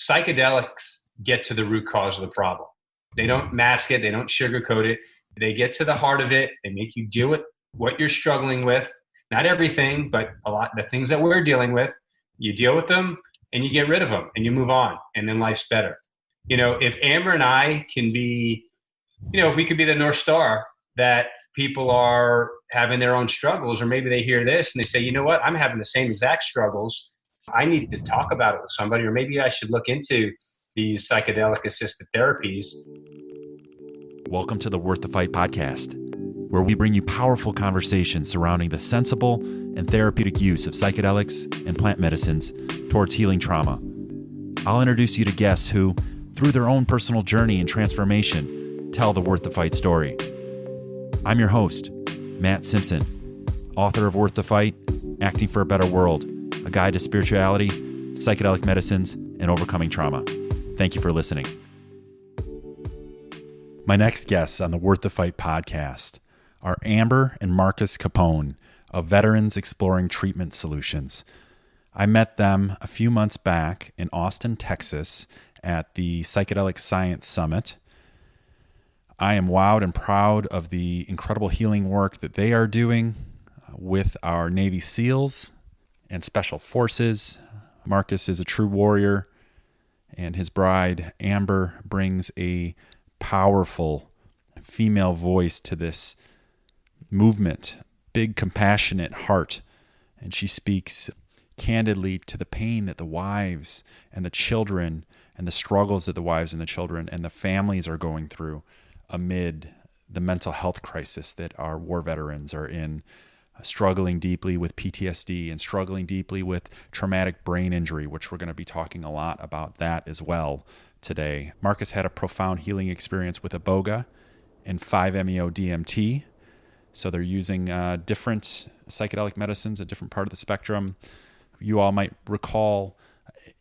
psychedelics get to the root cause of the problem. They don't mask it. They don't sugarcoat it. They get to the heart of it. They make you deal with what you're struggling with. Not everything, but a lot of the things that we're dealing with. You deal with them and you get rid of them and you move on, and then life's better. If Amber and I can be, if we could be the North Star that people are having their own struggles, or maybe they hear this and they say, you know what, I'm having the same exact struggles. I need to talk about it with somebody, or maybe I should look into these psychedelic assisted therapies. Welcome to the Worth the Fight podcast, where we bring you powerful conversations surrounding the sensible and therapeutic use of psychedelics and plant medicines towards healing trauma. I'll introduce you to guests who, through their own personal journey and transformation, tell the Worth the Fight story. I'm your host, Matt Simpson, author of Worth the Fight, Acting for a Better World, a guide to spirituality, psychedelic medicines, and overcoming trauma. Thank you for listening. My next guests on the Worth the Fight podcast are Amber and Marcus Capone of Veterans Exploring Treatment Solutions. I met them a few months back in Austin, Texas at the Psychedelic Science Summit. I am wowed and proud of the incredible healing work that they are doing with our Navy SEALs and Special Forces. Marcus is a true warrior, and his bride, Amber, brings a powerful female voice to this movement, big, compassionate heart. And she speaks candidly to the pain that the wives and the children and the struggles that the wives and the children and the families are going through amid the mental health crisis that our war veterans are in, struggling deeply with PTSD and struggling deeply with traumatic brain injury, which we're going to be talking a lot about that as well today. Marcus had a profound healing experience with Iboga and 5-MeO-DMT. So they're using different psychedelic medicines, a different part of the spectrum. You all might recall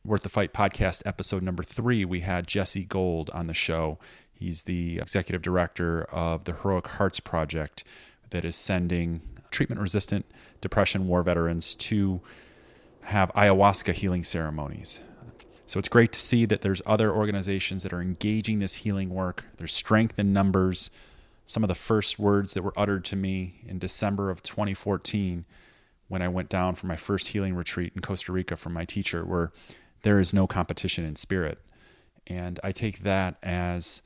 Worth the Fight podcast episode number 3, we had Jesse Gould on the show. He's the executive director of the Heroic Hearts Project that is sending treatment-resistant depression war veterans to have ayahuasca healing ceremonies. So it's great to see that there's other organizations that are engaging this healing work. There's strength in numbers. Some of the first words that were uttered to me in December of 2014 when I went down for my first healing retreat in Costa Rica from my teacher were, there is no competition in spirit. And I take that as,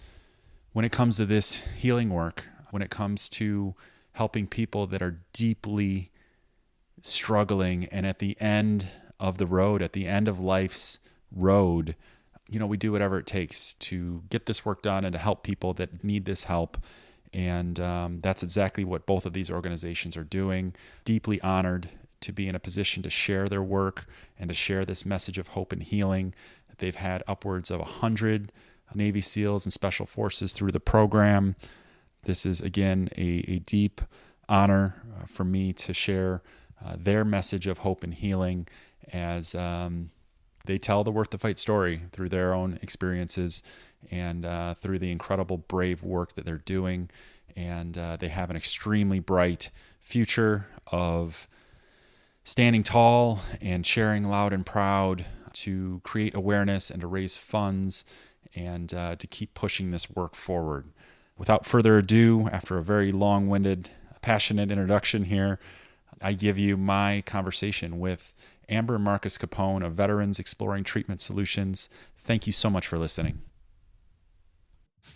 when it comes to this healing work, when it comes to helping people that are deeply struggling and at the end of the road, at the end of life's road, we do whatever it takes to get this work done and to help people that need this help. And that's exactly what both of these organizations are doing. Deeply honored to be in a position to share their work and to share this message of hope and healing. They've had upwards of 100 Navy SEALs and Special Forces through the program. This is, again, a deep honor for me to share their message of hope and healing as they tell the Worth the Fight story through their own experiences and through the incredible, brave work that they're doing. And they have an extremely bright future of standing tall and sharing loud and proud to create awareness and to raise funds and to keep pushing this work forward. Without further ado, after a very long-winded, passionate introduction here, I give you my conversation with Amber and Marcus Capone of Veterans Exploring Treatment Solutions. Thank you so much for listening.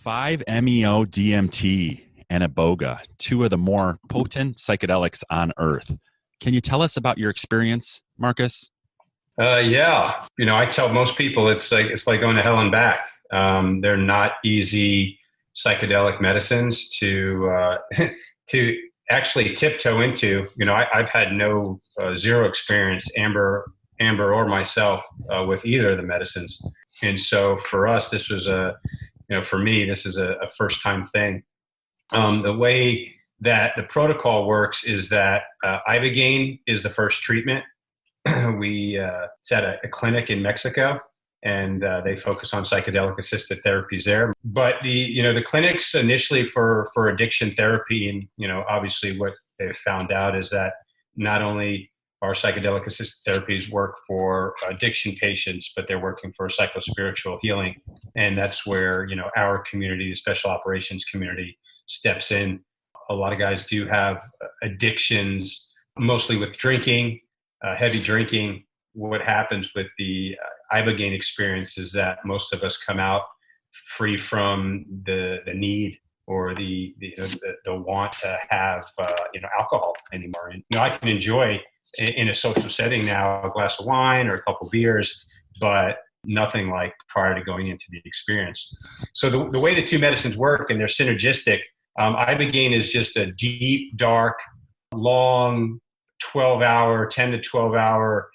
5-MeO-DMT and Iboga, two of the more potent psychedelics on earth. Can you tell us about your experience, Marcus? Yeah. I tell most people it's like going to hell and back. They're not easy psychedelic medicines to actually tiptoe into. I've had zero experience, Amber or myself, with either of the medicines. And so for us, this was for me, this is a first time thing. The way that the protocol works is that Ibogaine is the first treatment. It's at a clinic in Mexico, and they focus on psychedelic assisted therapies there. But the clinics initially for addiction therapy, and obviously what they've found out is that not only our psychedelic assisted therapies work for addiction patients, but they're working for psychospiritual healing. And that's where, our community, the special operations community, steps in. A lot of guys do have addictions, mostly with drinking, heavy drinking. What happens with the Ibogaine experience is that most of us come out free from the need or the want to have alcohol anymore. And I can enjoy in a social setting now a glass of wine or a couple beers, but nothing like prior to going into the experience. So the way the two medicines work, and they're synergistic. Ibogaine is just a deep, dark, long 10 to 12 hour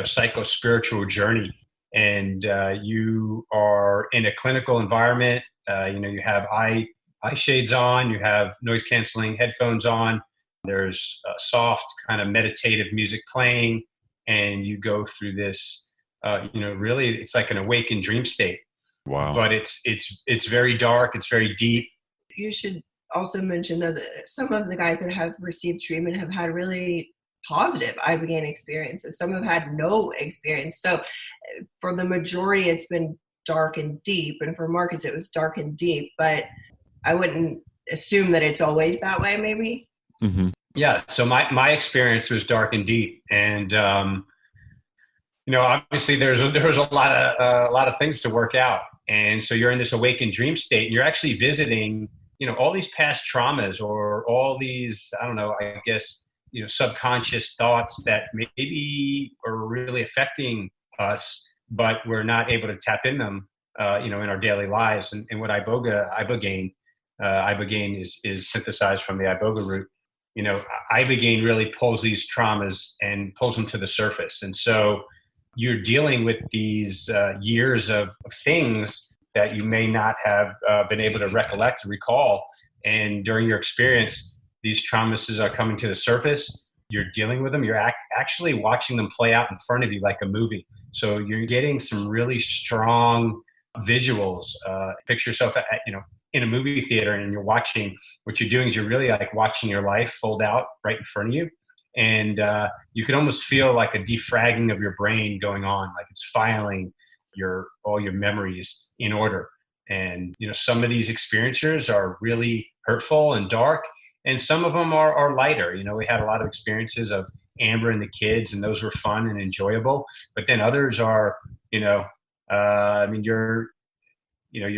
psycho-spiritual journey. And you are in a clinical environment. You have eye shades on, you have noise canceling headphones on. There's soft kind of meditative music playing, and you go through this. Really, it's like an awakened dream state. Wow! But it's very dark. It's very deep. You should also mention that some of the guys that have received treatment have had really positive Ibogaine experiences. Some have had no experience. So for the majority, it's been dark and deep. And for Marcus, it was dark and deep. But I wouldn't assume that it's always that way, maybe. Mm-hmm. Yeah. So my experience was dark and deep. And, obviously there was a lot of things to work out. And so you're in this awakened dream state, and you're actually visiting, all these past traumas or all these, subconscious thoughts that maybe are really affecting us, but we're not able to tap in them, in our daily lives. And what Ibogaine is synthesized from the Iboga root. Ibogaine really pulls these traumas and pulls them to the surface. And so you're dealing with these years of things that you may not have been able to recollect, recall. And during your experience, these traumas are coming to the surface. You're dealing with them. You're actually watching them play out in front of you like a movie. So you're getting some really strong visuals. Picture yourself in a movie theater, and you're watching. What you're doing is you're really like watching your life fold out right in front of you. And you can almost feel like a defragging of your brain going on, like it's filing all your memories in order. And some of these experiencers are really hurtful and dark, and some of them are lighter. We had a lot of experiences of Amber and the kids, and those were fun and enjoyable. But then others are, you're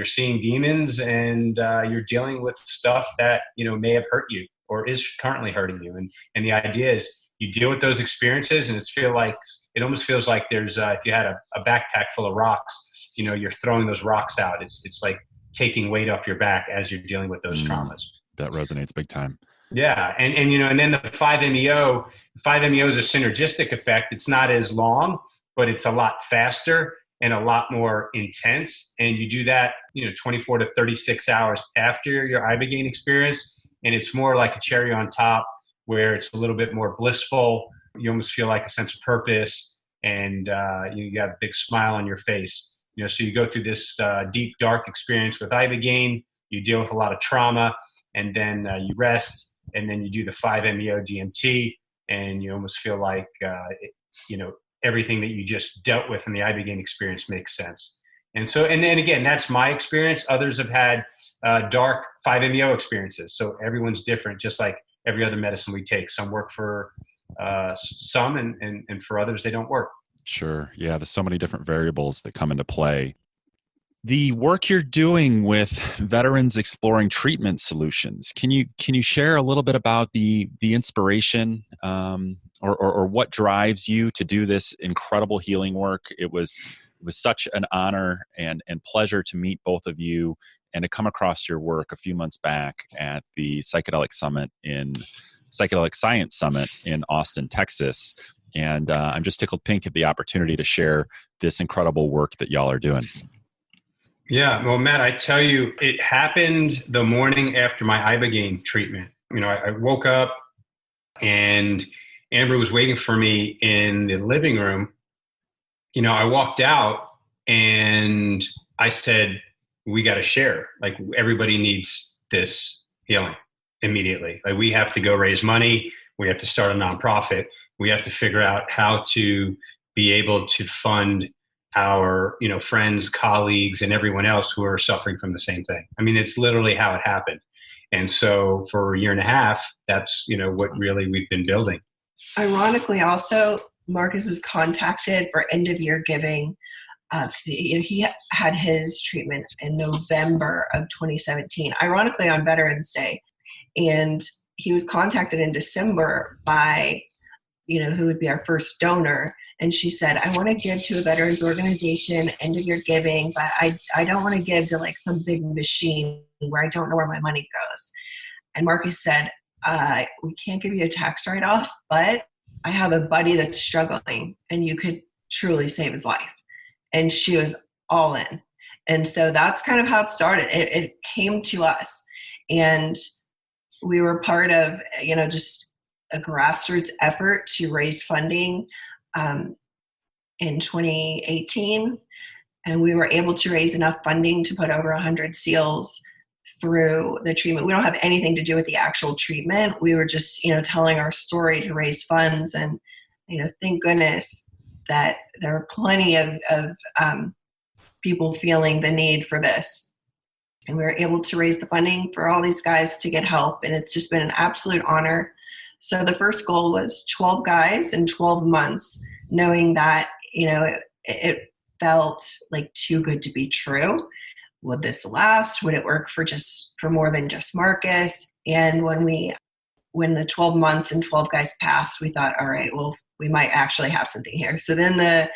seeing demons, and you're dealing with stuff that may have hurt you or is currently hurting you. And the idea is you deal with those experiences, and it almost feels like there's if you had a backpack full of rocks, you're throwing those rocks out. It's like taking weight off your back as you're dealing with those traumas. That resonates big time. Yeah. And then the 5-MeO is a synergistic effect. It's not as long, but it's a lot faster and a lot more intense. And you do that, 24 to 36 hours after your Ibogaine experience. And it's more like a cherry on top, where it's a little bit more blissful. You almost feel like a sense of purpose, and you got a big smile on your face. So you go through this deep, dark experience with Ibogaine. You deal with a lot of trauma, and then you rest, and then you do the 5-MeO DMT, and you almost feel like everything that you just dealt with in the Ibogaine experience makes sense. And so, and then again, that's my experience. Others have had dark 5-MeO experiences. So everyone's different, just like every other medicine we take. Some work for some, and for others, they don't work. Sure. Yeah. There's so many different variables that come into play. The work you're doing with veterans exploring treatment solutions, can you share a little bit about the inspiration or what drives you to do this incredible healing work? It was such an honor and pleasure to meet both of you and to come across your work a few months back at the Psychedelic Science Summit in Austin, Texas. And I'm just tickled pink at the opportunity to share this incredible work that y'all are doing. Yeah, well, Matt, I tell you, it happened the morning after my Ibogaine treatment. I woke up, and Amber was waiting for me in the living room. I walked out, and I said, we got to share. Like, everybody needs this healing immediately. Like, we have to go raise money. We have to start a nonprofit. We have to figure out how to be able to fund our, friends, colleagues, and everyone else who are suffering from the same thing. I mean, it's literally how it happened. And so for a year and a half, that's, what really we've been building. Ironically, also, Marcus was contacted for end of year giving because he had his treatment in November of 2017, ironically on Veterans Day. And he was contacted in December by, who would be our first donor. And she said, I want to give to a veterans organization, end of year giving, but I don't want to give to like some big machine where I don't know where my money goes. And Marcus said, we can't give you a tax write-off, but I have a buddy that's struggling and you could truly save his life. And she was all in. And so that's kind of how it started. It came to us. And we were part of, just a grassroots effort to raise funding in 2018. And we were able to raise enough funding to put over 100 SEALs through the treatment. We don't have anything to do with the actual treatment. We were just, telling our story to raise funds. And, thank goodness that there are plenty of people feeling the need for this. And we were able to raise the funding for all these guys to get help. And it's just been an absolute honor. So the first goal was 12 guys in 12 months, knowing that, it felt like too good to be true. Would this last? Would it work for more than just Marcus? And when the 12 months and 12 guys passed, we thought, all right, well, we might actually have something here. So then the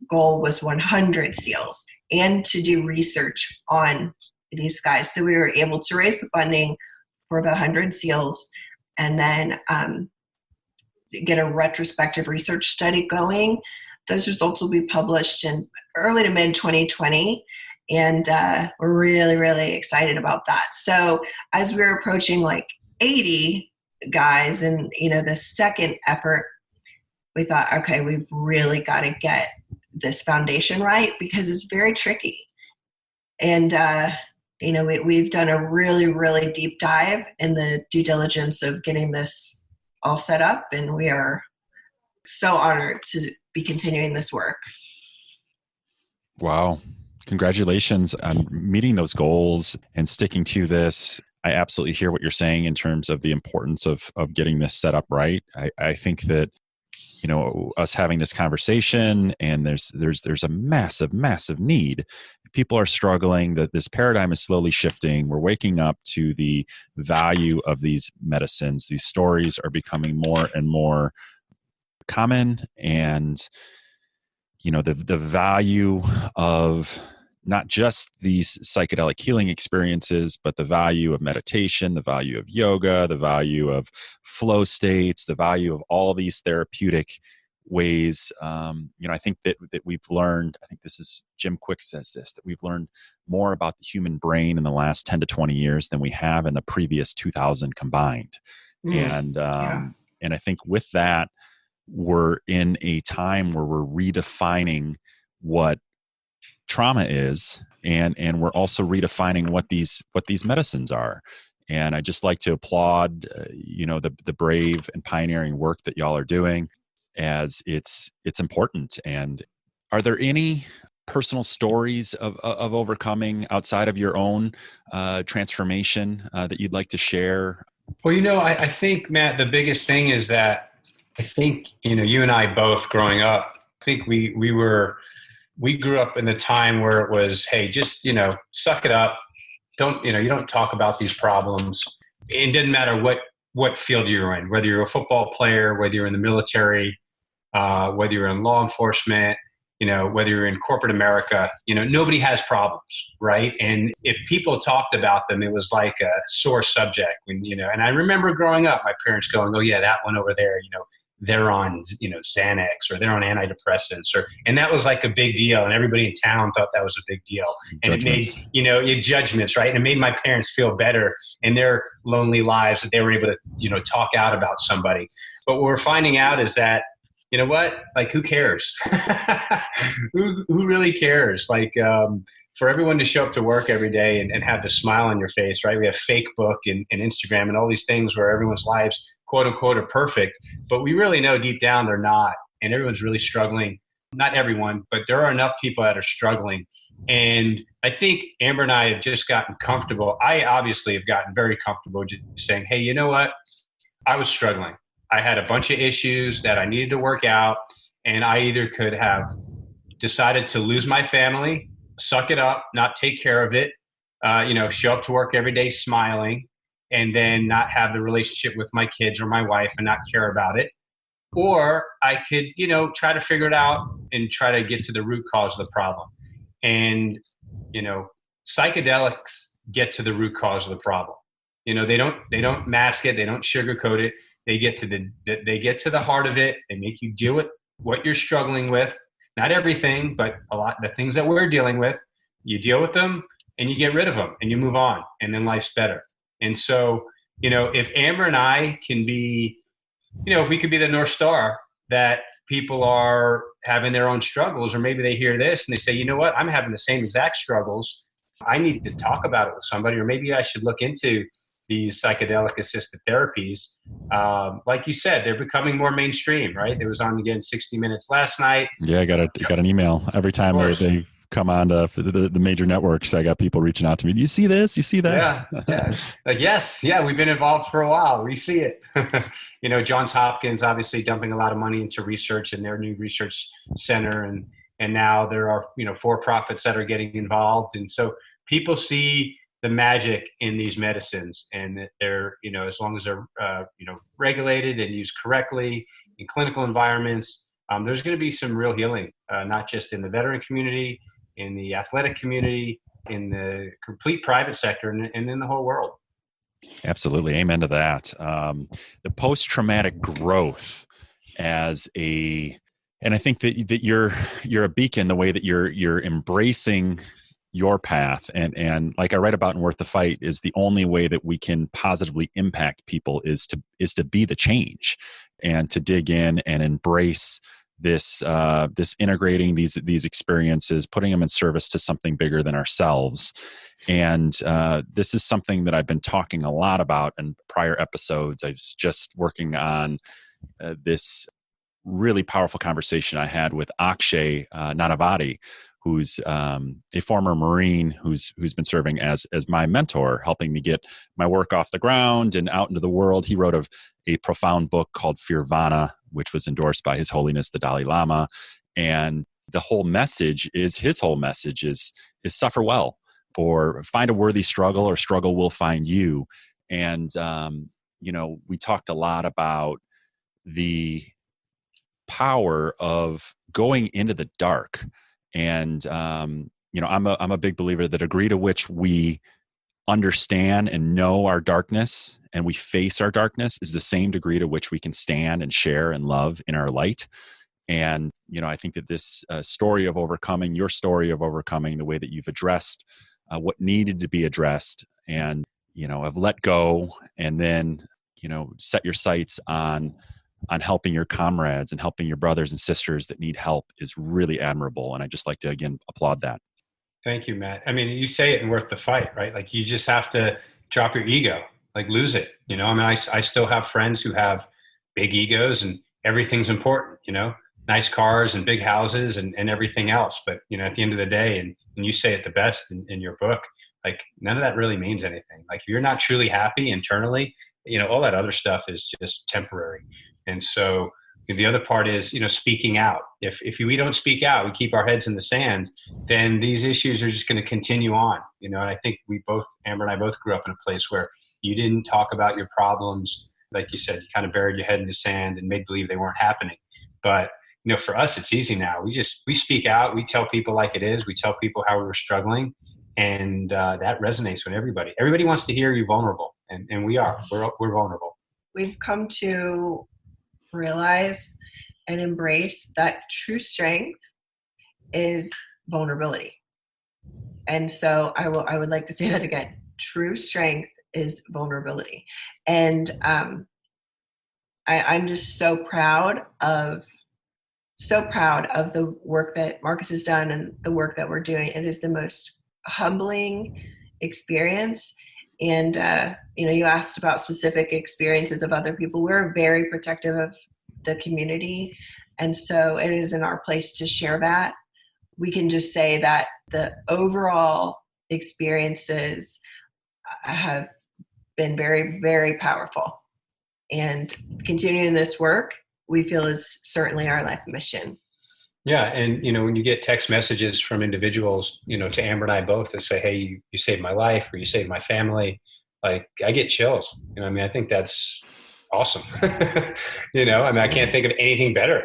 goal was 100 SEALs and to do research on these guys. So we were able to raise the funding for the 100 SEALs and then get a retrospective research study going. Those results will be published in early to mid 2020. And we're really, really excited about that. So as we're approaching like 80 guys and, the second effort, we thought, okay, we've really got to get this foundation right because it's very tricky. And, we've done a really, really deep dive in the due diligence of getting this all set up. And we are so honored to be continuing this work. Wow. Congratulations on meeting those goals and sticking to this. I absolutely hear what you're saying in terms of the importance of getting this set up right. I think that, us having this conversation and there's a massive, massive need. People are struggling, that this paradigm is slowly shifting. We're waking up to the value of these medicines. These stories are becoming more and more common, and the value of not just these psychedelic healing experiences, but the value of meditation, the value of yoga, the value of flow states, the value of all these therapeutic ways. I think that we've learned, I think this is Jim Kwik says this, that we've learned more about the human brain in the last 10 to 20 years than we have in the previous 2000 combined. And I think with that, we're in a time where we're redefining what trauma is, and we're also redefining what these medicines are. And I just like to applaud the brave and pioneering work that y'all are doing, as it's important. And are there any personal stories of overcoming outside of your own transformation that you'd like to share? Well, I think, Matt, the biggest thing is that I think, you and I both growing up, I think we grew up in the time where it was, hey, just, suck it up. Don't, you don't talk about these problems. It didn't matter what field you're in, whether you're a football player, whether you're in the military, whether you're in law enforcement, whether you're in corporate America, nobody has problems, right? And if people talked about them, it was like a sore subject and I remember growing up, my parents going, oh yeah, that one over there, they're on, Xanax, or they're on antidepressants, and that was like a big deal. And everybody in town thought that was a big deal. And Judgments. It made, judgments, right? And it made my parents feel better in their lonely lives that they were able to, talk out about somebody. But what we're finding out is that, you know what, like, who cares? who really cares? Like, for everyone to show up to work every day and have the smile on your face, right? We have Facebook and Instagram and all these things where everyone's lives quote unquote are perfect, but we really know deep down they're not. And everyone's really struggling. Not everyone, but there are enough people that are struggling. And I think Amber and I have just gotten comfortable. I obviously have gotten very comfortable just saying, hey, you know what? I was struggling. I had a bunch of issues that I needed to work out. And I either could have decided to lose my family, suck it up, not take care of it, show up to work every day smiling, and then not have the relationship with my kids or my wife and not care about it. Or I could, try to figure it out and try to get to the root cause of the problem. And, psychedelics get to the root cause of the problem. They don't mask it. They don't sugarcoat it. They get to the heart of it. They make you deal with what you're struggling with. Not everything, but a lot the things that we're dealing with. You deal with them and you get rid of them and you move on, and then life's better. And so, if Amber and I can be, if we could be the North Star that people are having their own struggles, or maybe they hear this and they say, you know what, I'm having the same exact struggles. I need to talk about it with somebody, or maybe I should look into these psychedelic assisted therapies. Like you said, they're becoming more mainstream, right? It was on again 60 Minutes last night. Yeah, I got an email every time they come on to the major networks. I got people reaching out to me. Do you see this? You see that? Yeah. Like, yes. Yeah. We've been involved for a while. We see it. Johns Hopkins obviously dumping a lot of money into research in their new research center. And now there are, for-profits that are getting involved. And so people see the magic in these medicines, and that they're, as long as they're, regulated and used correctly in clinical environments, there's going to be some real healing, not just in the veteran community, in the athletic community, in the complete private sector, and in the whole world. Absolutely. Amen to that. The post-traumatic growth and I think that you're a beacon, the way that you're embracing your path. And like I write about in Worth the Fight, is the only way that we can positively impact people is to be the change, and to dig in and embrace this integrating these experiences, putting them in service to something bigger than ourselves. And this is something that I've been talking a lot about in prior episodes. I was just working on this really powerful conversation I had with Akshay Nanavati, who's a former Marine who's been serving as my mentor, helping me get my work off the ground and out into the world. He wrote a profound book called Fearvana, which was endorsed by His Holiness the Dalai Lama. And his whole message is suffer well, or find a worthy struggle, or struggle will find you. And, we talked a lot about the power of going into the dark. And, I'm a big believer that the degree to which we understand and know our darkness and we face our darkness is the same degree to which we can stand and share and love in our light. And, I think that this story of overcoming, your story of overcoming, the way that you've addressed what needed to be addressed, and, have let go, and then, set your sights on helping your comrades and helping your brothers and sisters that need help, is really admirable. And I just like to, again, applaud that. Thank you, Matt. I mean, you say it in Worth the Fight, right? Like, you just have to drop your ego, like lose it. I still have friends who have big egos and everything's important, nice cars and big houses and everything else. But, at the end of the day, and you say it the best in your book, like, none of that really means anything. Like, if you're not truly happy internally, all that other stuff is just temporary. And so the other part is, speaking out. If we don't speak out, we keep our heads in the sand, then these issues are just going to continue on. And I think Amber and I both grew up in a place where you didn't talk about your problems. Like you said, you kind of buried your head in the sand and made believe they weren't happening. But, for us, it's easy now. We speak out. We tell people like it is. We tell people how we were struggling. And that resonates with everybody. Everybody wants to hear you vulnerable. And we're vulnerable. We've come to realize and embrace that true strength is vulnerability. And so I would like to say that again. True strength is vulnerability. And I'm just so proud of the work that Marcus has done and the work that we're doing. It is the most humbling experience. And, you asked about specific experiences of other people. We're very protective of the community. And so it is in our place to share that. We can just say that the overall experiences have been very, very powerful. And continuing this work, we feel is certainly our life mission. Yeah. And, when you get text messages from individuals, to Amber and I both that say, hey, you saved my life, or you saved my family, like I get chills. I think that's awesome. I can't think of anything better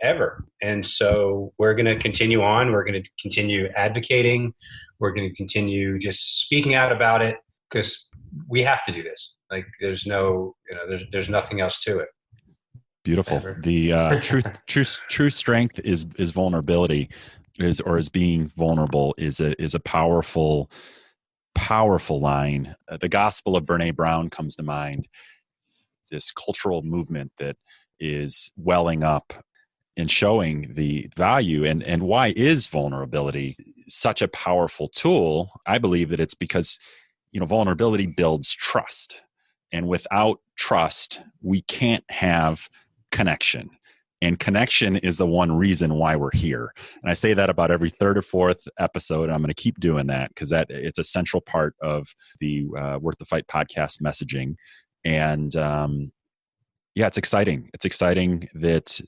ever. And so we're going to continue on. We're going to continue advocating. We're going to continue just speaking out about it, because we have to do this. Like there's nothing else to it. Beautiful. Ever. The true strength is vulnerability, is being vulnerable is a powerful line. The Gospel of Brene Brown comes to mind. This cultural movement that is welling up and showing the value and why is vulnerability such a powerful tool. I believe that it's because vulnerability builds trust, and without trust we can't have connection, and connection is the one reason why we're here. And I say that about every third or fourth episode, and I'm going to keep doing that because it's a central part of the Worth the Fight podcast messaging. And it's exciting. It's exciting that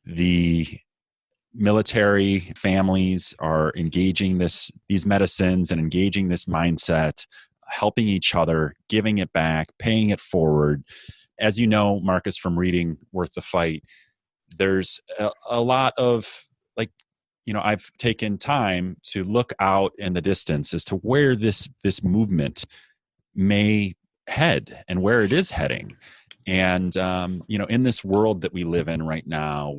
the military families are engaging these medicines and engaging this mindset, helping each other, giving it back, paying it forward. As you know, Marcus, from reading Worth the Fight, there's a lot of I've taken time to look out in the distance as to where this movement may head and where it is heading. And, in this world that we live in right now,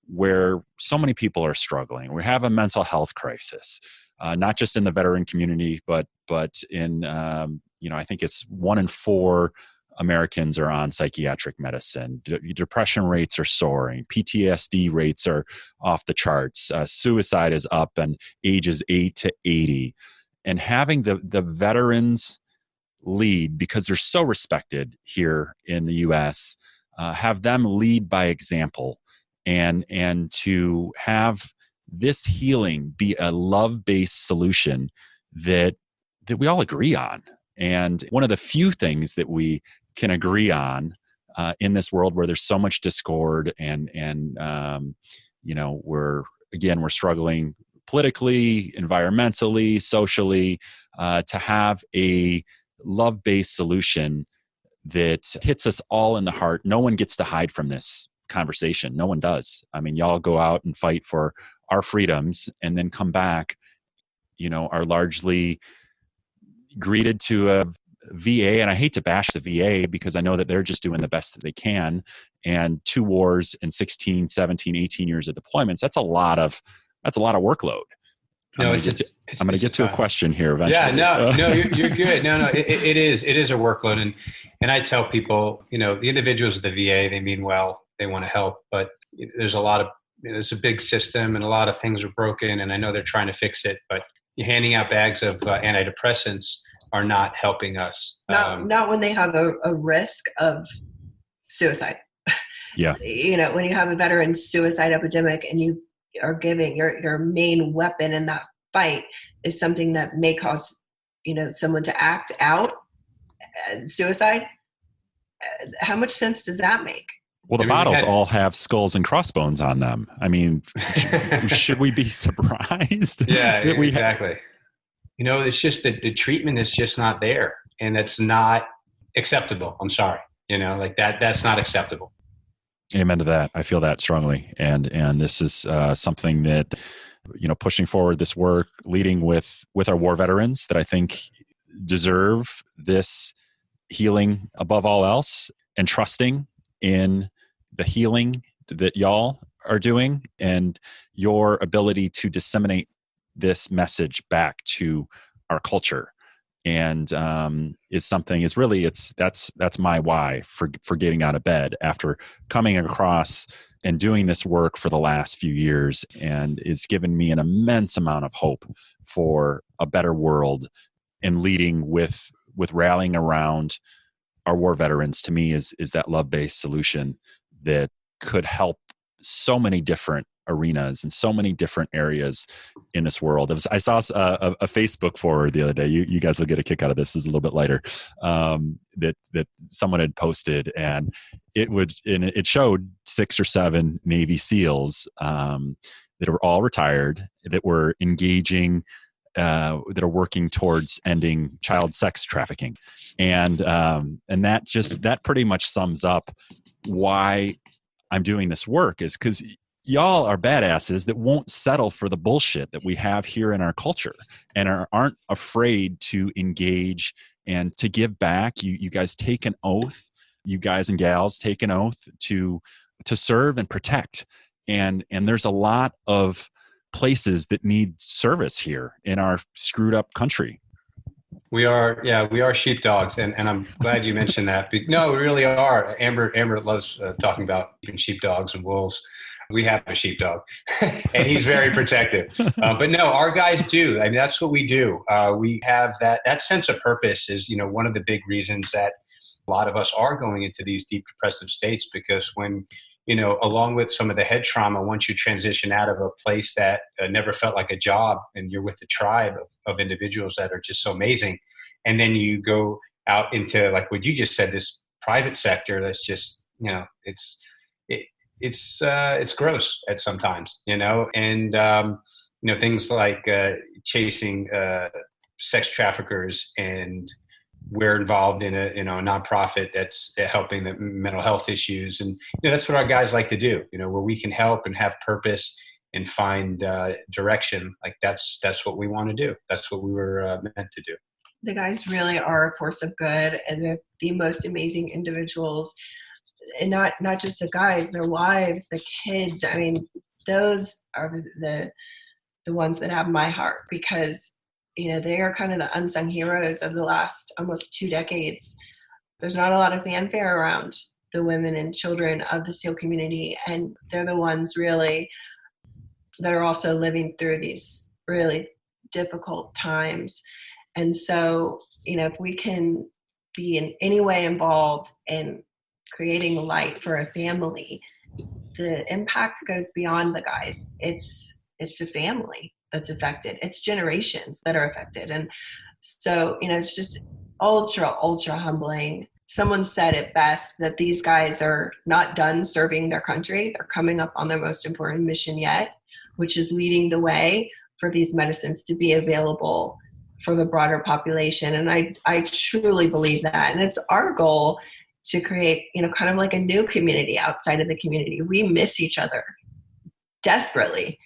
where so many people are struggling, we have a mental health crisis, not just in the veteran community, but in, I think it's 1 in 4 Americans are on psychiatric medicine. Depression rates are soaring. PTSD rates are off the charts. Suicide is up and ages 8 to 80. And having the veterans lead, because they're so respected here in the U.S., have them lead by example, and to have this healing be a love-based solution that we all agree on. And one of the few things that we can agree on in this world where there's so much discord and we're struggling politically, environmentally, socially, to have a love-based solution that hits us all in the heart. No one gets to hide from this conversation. No one does. I mean, y'all go out and fight for our freedoms and then come back, are largely greeted to a VA. And I hate to bash the VA because I know that they're just doing the best that they can. And 2 wars and 16, 17, 18 years of deployments, that's a lot of workload. I'm going to get to a question here eventually. Yeah, no, you're good. No, it is a workload. And I tell people, the individuals at the VA, they mean well, they want to help, but there's it's a big system and a lot of things are broken, and I know they're trying to fix it, but handing out bags of antidepressants are not helping us. Not when they have a risk of suicide. Yeah. When you have a veteran suicide epidemic and you are giving your main weapon in that fight is something that may cause, someone to act out suicide. How much sense does that make? Well, the bottles all have skulls and crossbones on them. I mean, should we be surprised? Yeah, exactly. It's just that the treatment is just not there, and it's not acceptable. I'm sorry. That's not acceptable. Amen to that. I feel that strongly. And this is something that, pushing forward this work, leading with our war veterans that I think deserve this healing above all else, and trusting in the healing that y'all are doing and your ability to disseminate this message back to our culture. And that's my why for getting out of bed after coming across and doing this work for the last few years, and it's given me an immense amount of hope for a better world and leading with rallying around our war veterans, to me, is that love-based solution that could help so many different arenas and so many different areas in this world. I saw a Facebook forward the other day. You guys will get a kick out of this. This is a little bit lighter. That someone had posted, and it showed 6 or 7 Navy SEALs that were all retired, that were engaging, that are working towards ending child sex trafficking, and that pretty much sums up why I'm doing this work, is because y'all are badasses that won't settle for the bullshit that we have here in our culture, and aren't afraid to engage and to give back. You guys take an oath, you guys and gals take an oath to serve and protect. And there's a lot of places that need service here in our screwed up country. We are sheepdogs, and I'm glad you mentioned that. No, we really are. Amber loves talking about even sheepdogs and wolves. We have a sheepdog, and he's very protective. But no, our guys do. I mean, that's what we do. We have that sense of purpose is, one of the big reasons that a lot of us are going into these deep depressive states, because when, along with some of the head trauma, once you transition out of a place that never felt like a job, and you're with a tribe of individuals that are just so amazing, and then you go out into, like what you just said, this private sector that's just, it's gross at sometimes, and things like chasing sex traffickers, and we're involved in a nonprofit that's helping the mental health issues, and that's what our guys like to do. Where we can help and have purpose and find direction. Like that's what we want to do. That's what we were meant to do. The guys really are a force of good, and they're the most amazing individuals. And not just the guys, their wives, the kids. I mean, those are the ones that have my heart, because they are kind of the unsung heroes of the last almost 2 decades. There's not a lot of fanfare around the women and children of the SEAL community, and they're the ones really that are also living through these really difficult times. And so, if we can be in any way involved in creating light for a family, the impact goes beyond the guys. It's a family that's affected. It's generations that are affected. And so, it's just ultra, ultra humbling. Someone said it best, that these guys are not done serving their country. They're coming up on their most important mission yet, which is leading the way for these medicines to be available for the broader population. And I truly believe that. And it's our goal to create, kind of like a new community outside of the community. We miss each other desperately.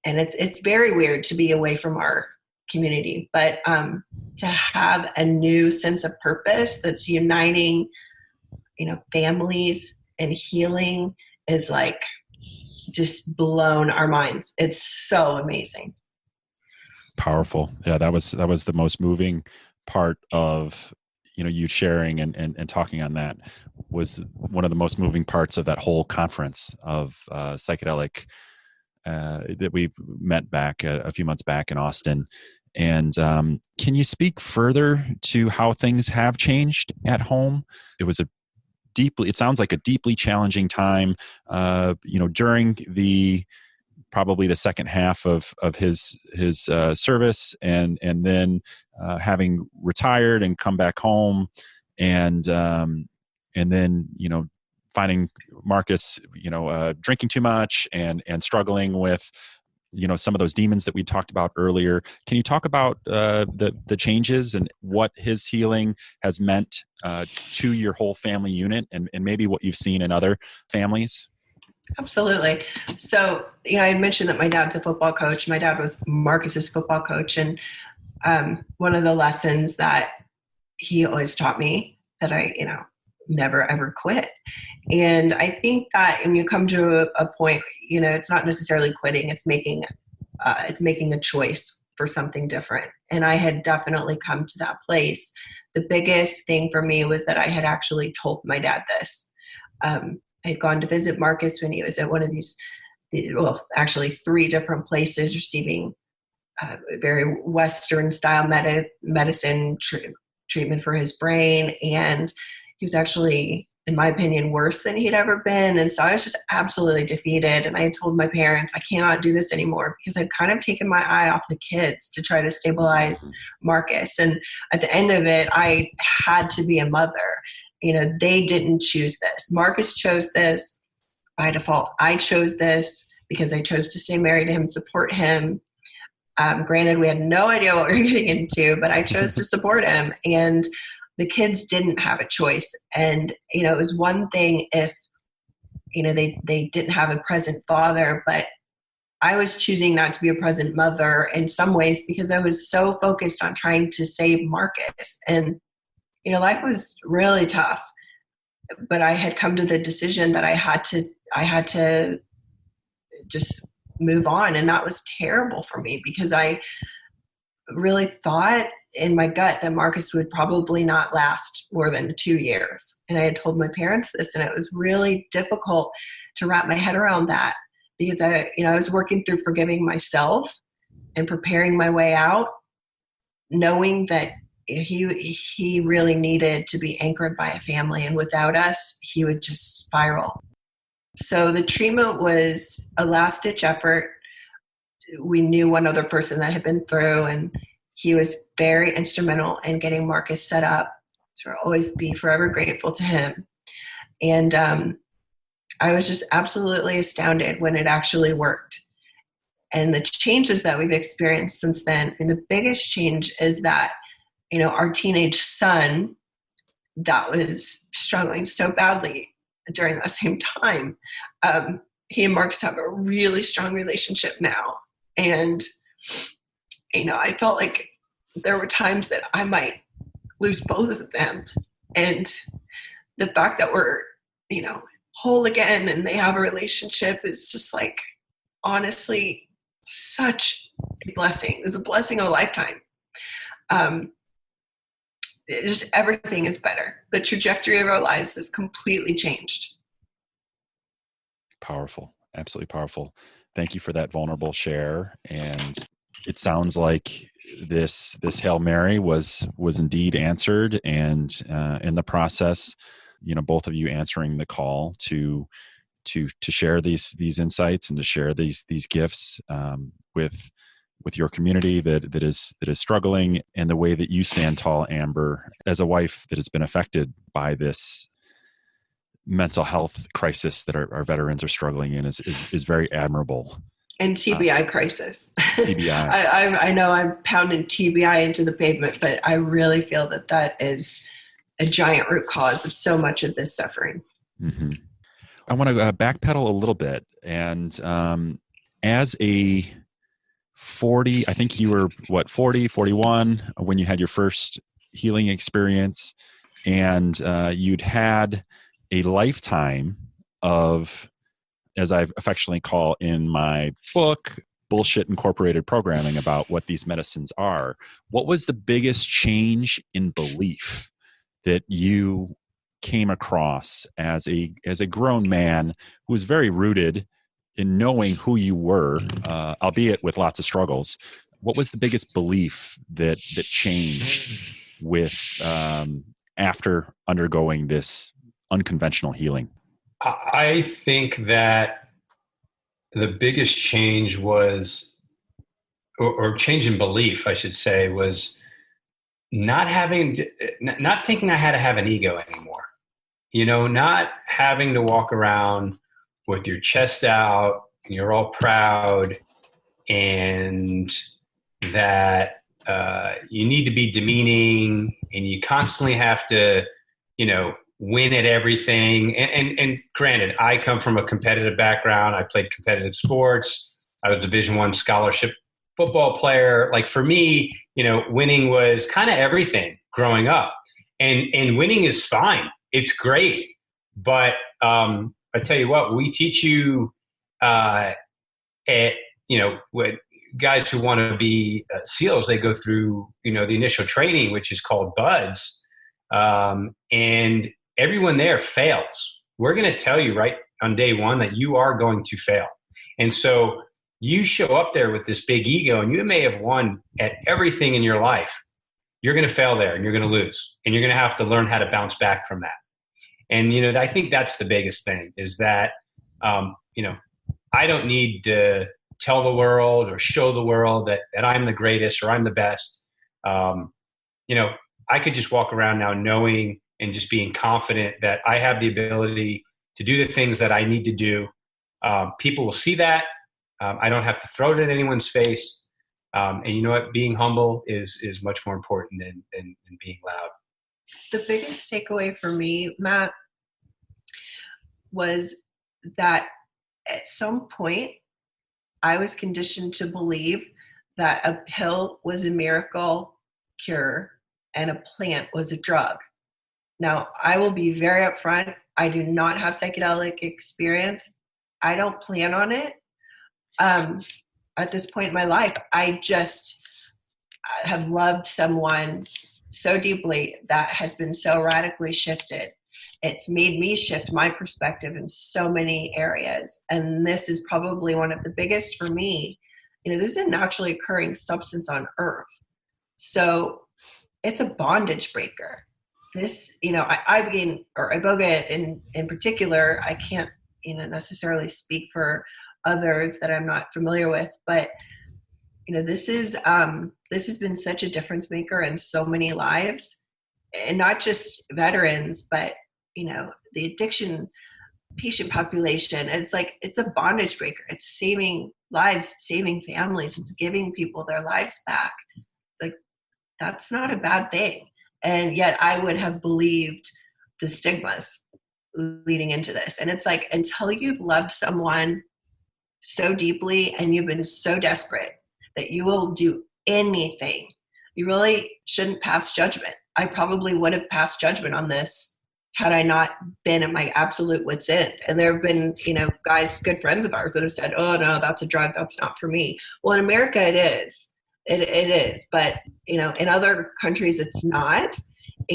And it's very weird to be away from our community, but to have a new sense of purpose that's uniting, families and healing is like just blown our minds. It's so amazing. Powerful. Yeah, that was the most moving part of you sharing and talking on that. Was one of the most moving parts of that whole conference of Psychedelic that we met back a few months back in Austin. And can you speak further to how things have changed at home? It sounds like a deeply challenging time, during probably the second half of his service, and then having retired and come back home, and then finding Marcus drinking too much and struggling with some of those demons that we talked about earlier. Can you talk about the changes and what his healing has meant to your whole family unit, and maybe what you've seen in other families? Absolutely. So, I had mentioned that my dad's a football coach. My dad was Marcus's football coach. And one of the lessons that he always taught me, that I, never ever quit. And I think that when you come to a point, it's not necessarily quitting, it's making a choice for something different. And I had definitely come to that place. The biggest thing for me was that I had actually told my dad this. I had gone to visit Marcus when he was at one of these, actually 3 different places receiving very Western style medicine treatment for his brain. And he was actually, in my opinion, worse than he'd ever been. And so I was just absolutely defeated. And I had told my parents, I cannot do this anymore, because I'd kind of taken my eye off the kids to try to stabilize Marcus. And at the end of it, I had to be a mother. You know, they didn't choose this. Marcus chose this by default. I chose this because I chose to stay married to him, support him. Granted, we had no idea what we were getting into, but I chose to support him. And the kids didn't have a choice. And, you know, it was one thing if, you know, they didn't have a present father, but I was choosing not to be a present mother in some ways because I was so focused on trying to save Marcus. And, you know, life was really tough, but I had come to the decision that I had to just move on. And that was terrible for me because I really thought in my gut that Marcus would probably not last more than 2 years. And I had told my parents this, and it was really difficult to wrap my head around that because I was working through forgiving myself and preparing my way out, knowing that he really needed to be anchored by a family, and without us, he would just spiral. So the treatment was a last-ditch effort. We knew one other person that had been through, and he was very instrumental in getting Marcus set up. So I'll always be forever grateful to him. And I was just absolutely astounded when it actually worked. And the changes that we've experienced since then, and the biggest change is that, you know, our teenage son that was struggling so badly during that same time, he and Marcus have a really strong relationship now. And, you know, I felt like there were times that I might lose both of them. And the fact that we're, you know, whole again and they have a relationship is just like, honestly, such a blessing. It's a blessing of a lifetime. Just everything is better. The trajectory of our lives has completely changed. Powerful. Absolutely powerful. Thank you for that vulnerable share. And it sounds like this Hail Mary was indeed answered. And in the process, you know, both of you answering the call to share these insights and to share these gifts with your community that is struggling, and the way that you stand tall, Amber, as a wife that has been affected by this mental health crisis that our veterans are struggling in is very admirable. And TBI crisis. TBI. I know I'm pounding TBI into the pavement, but I really feel that is a giant root cause of so much of this suffering. Mm-hmm. I want to backpedal a little bit. And as a 40, I think you were 40, 41 when you had your first healing experience, and you'd had a lifetime of, as I've affectionately call in my book, bullshit incorporated programming about what these medicines are. What was the biggest change in belief that you came across as a grown man who was very rooted in knowing who you were, albeit with lots of struggles? What was the biggest belief that changed with after undergoing this unconventional healing? I think that the biggest change was, or change in belief, I should say, was not thinking I had to have an ego anymore. You know, not having to walk around with your chest out and you're all proud, and that you need to be demeaning and you constantly have to, you know, win at everything. And granted, I come from a competitive background. I played competitive sports. I was a Division I scholarship football player. Like for me, you know, winning was kind of everything growing up, and winning is fine. It's great. But I tell you what, we teach you what guys who want to be SEALs, they go through, you know, the initial training, which is called BUDS. And everyone there fails. We're going to tell you right on day one that you are going to fail. And so you show up there with this big ego and you may have won at everything in your life. You're going to fail there and you're going to lose, and you're going to have to learn how to bounce back from that. And, I think that's the biggest thing is that, I don't need to tell the world or show the world that I'm the greatest or I'm the best. I could just walk around now knowing and just being confident that I have the ability to do the things that I need to do. People will see that. I don't have to throw it in anyone's face. And you know what? Being humble is much more important than being loud. The biggest takeaway for me, Matt, was that at some point I was conditioned to believe that a pill was a miracle cure and a plant was a drug. Now, I will be very upfront. I do not have psychedelic experience. I don't plan on it. At this point in my life, I just have loved someone so deeply that has been so radically shifted. It's made me shift my perspective in so many areas. And this is probably one of the biggest for me. This is a naturally occurring substance on earth. So it's a bondage breaker. This, Ibogaine or Iboga in particular, I can't, necessarily speak for others that I'm not familiar with, but this has been such a difference maker in so many lives, and not just veterans, but the addiction patient population. It's a bondage breaker. It's saving lives, saving families. It's giving people their lives back. That's not a bad thing. And yet I would have believed the stigmas leading into this. And it's until you've loved someone so deeply and you've been so desperate that you will do anything, you really shouldn't pass judgment. I probably would have passed judgment on this had I not been at my absolute wit's end. And there have been, guys, good friends of ours that have said, oh no, that's a drug. That's not for me. Well, in America it is. It is. But, in other countries it's not.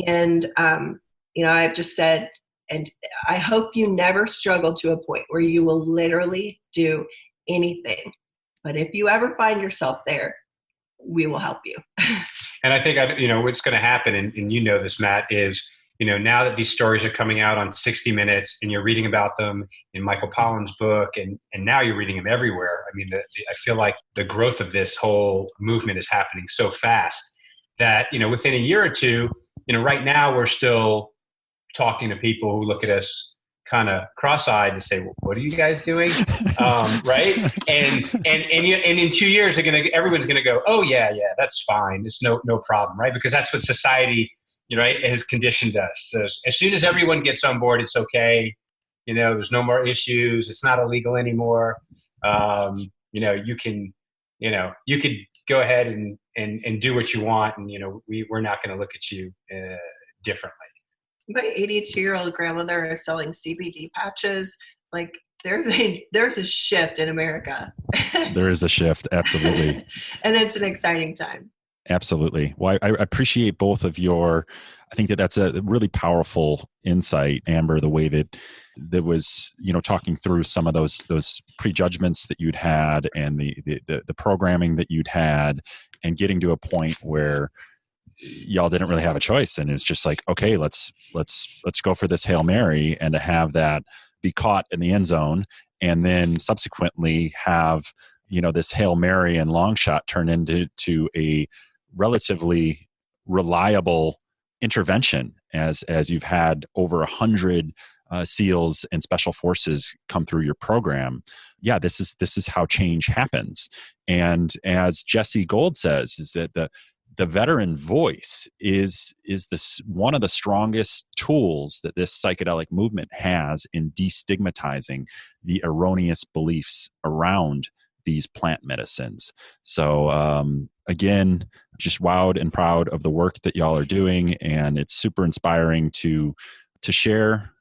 And, I've just said, and I hope you never struggle to a point where you will literally do anything. But if you ever find yourself there, we will help you. And I think, what's going to happen, and this, Matt, is, now that these stories are coming out on 60 Minutes and you're reading about them in Michael Pollan's book, and now you're reading them everywhere. I mean, I feel like the growth of this whole movement is happening so fast that, within a year or two, right now we're still talking to people who look at us kind of cross-eyed to say, well, what are you guys doing? Right. And in 2 years, everyone's going to go, oh yeah, that's fine. It's no problem. Right. Because that's what society, has conditioned us. So as soon as everyone gets on board, it's okay. There's no more issues. It's not illegal anymore. You could go ahead and do what you want. And, we're not going to look at you differently. My 82-year-old grandmother is selling CBD patches. There's a shift in America. There is a shift. Absolutely. And it's an exciting time. Absolutely. Well, I appreciate both of I think that's a really powerful insight, Amber, the way that was, talking through some of those prejudgments that you'd had and the programming that you'd had, and getting to a point where y'all didn't really have a choice. And it's just okay, let's go for this Hail Mary, and to have that be caught in the end zone, and then subsequently have, this Hail Mary and long shot turn into a relatively reliable intervention as you've had over 100 SEALs and special forces come through your program. Yeah, this is how change happens. And as Jesse Gould says, is that the veteran voice is this one of the strongest tools that this psychedelic movement has in destigmatizing the erroneous beliefs around these plant medicines. So again, just wowed and proud of the work that y'all are doing, and it's super inspiring to share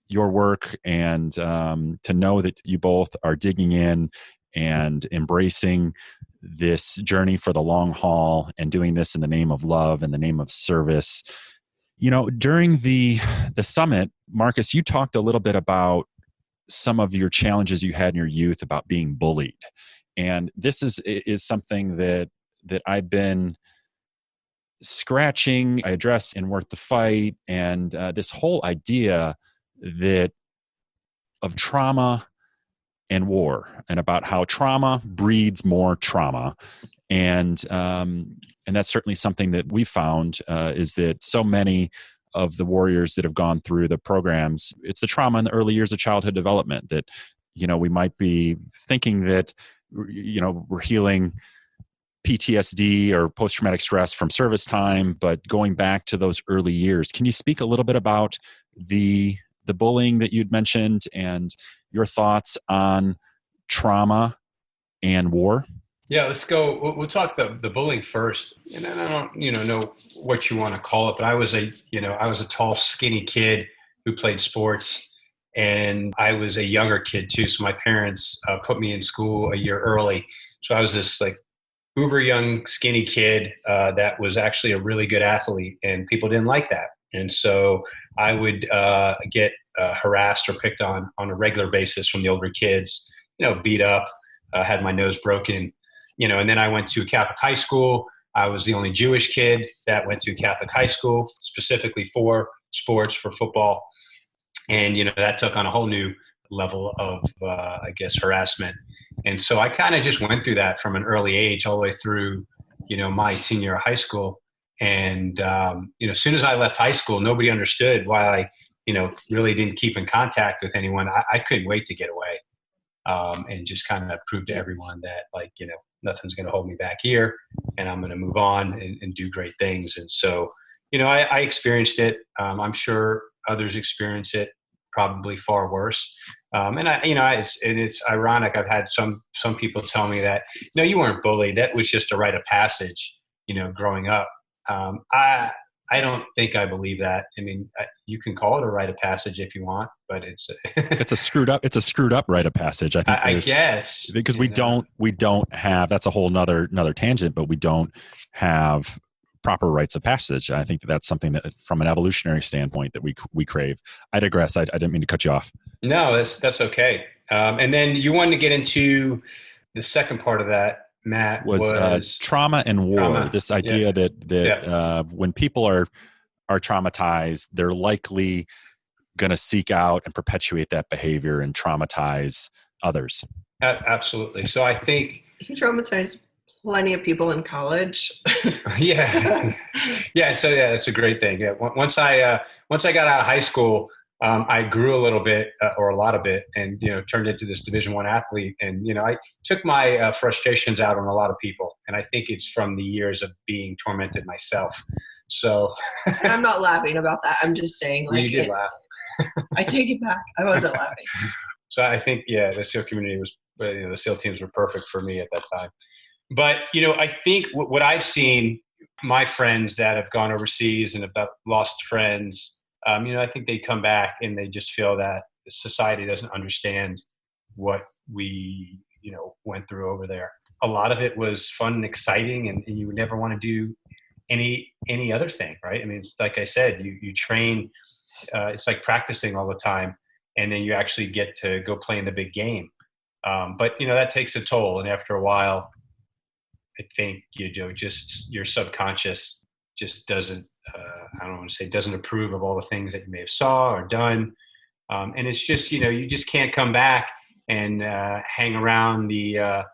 your work and to know that you both are digging in and embracing this journey for the long haul, and doing this in the name of love and the name of service. During the summit, Marcus, you talked a little bit about some of your challenges you had in your youth about being bullied. And this is something that I've been scratching. I address in Worth the Fight, and this whole idea that of trauma and war, and about how trauma breeds more trauma. And that's certainly something that we found is that so many of the warriors that have gone through the programs, it's the trauma in the early years of childhood development that, we might be thinking that, we're healing PTSD or post-traumatic stress from service time, but going back to those early years. Can you speak a little bit about the bullying that you'd mentioned and your thoughts on trauma and war? Yeah, let's go. We'll talk the bullying first. And I don't, know what you want to call it, but I was a tall, skinny kid who played sports, and I was a younger kid too. So my parents put me in school a year early. So I was this like uber young, skinny kid that was actually a really good athlete, and people didn't like that. And so I would get harassed or picked on a regular basis from the older kids, beat up, had my nose broken. And then I went to a Catholic high school. I was the only Jewish kid that went to a Catholic high school, specifically for sports, for football. And, that took on a whole new level of, harassment. And so I kind of just went through that from an early age all the way through, my senior year of high school. And, as soon as I left high school, nobody understood why I, really didn't keep in contact with anyone. I couldn't wait to get away. And just kind of prove to everyone that, nothing's going to hold me back here, and I'm going to move on and do great things. And so, I experienced it. I'm sure others experience it probably far worse. And it's ironic. I've had some people tell me that, no, you weren't bullied. That was just a rite of passage, growing up. I don't think I believe that. I mean, you can call it a rite of passage if you want, but it's it's a screwed up rite of passage. I guess because we don't have, that's a whole another tangent, but we don't have proper rites of passage. I think that's something that, from an evolutionary standpoint, that we crave. I digress. I didn't mean to cut you off. No, that's okay. And then you wanted to get into the second part of that, Matt, was trauma and war. Trauma. This idea that when people are traumatized, they're likely going to seek out and perpetuate that behavior and traumatize others. Absolutely. So I think he traumatized plenty of people in college. Yeah. So it's a great thing. Yeah. Once I got out of high school, I grew a little bit or a lot of it, and turned into this Division I athlete. And I took my frustrations out on a lot of people, and I think it's from the years of being tormented myself. So I'm not laughing about that. I'm just saying, you did laugh. I take it back. I wasn't laughing. So I think the SEAL community was, the SEAL teams were perfect for me at that time. But I think what I've seen, my friends that have gone overseas and have lost friends. I think they come back and they just feel that society doesn't understand what we, went through over there. A lot of it was fun and exciting, and you would never want to do any other thing, right? I mean, it's like I said, you train, it's like practicing all the time, and then you actually get to go play in the big game. But that takes a toll, and after a while, I think just your subconscious just doesn't. I don't want to say doesn't approve of all the things that you may have saw or done. And it's just, you just can't come back and hang around the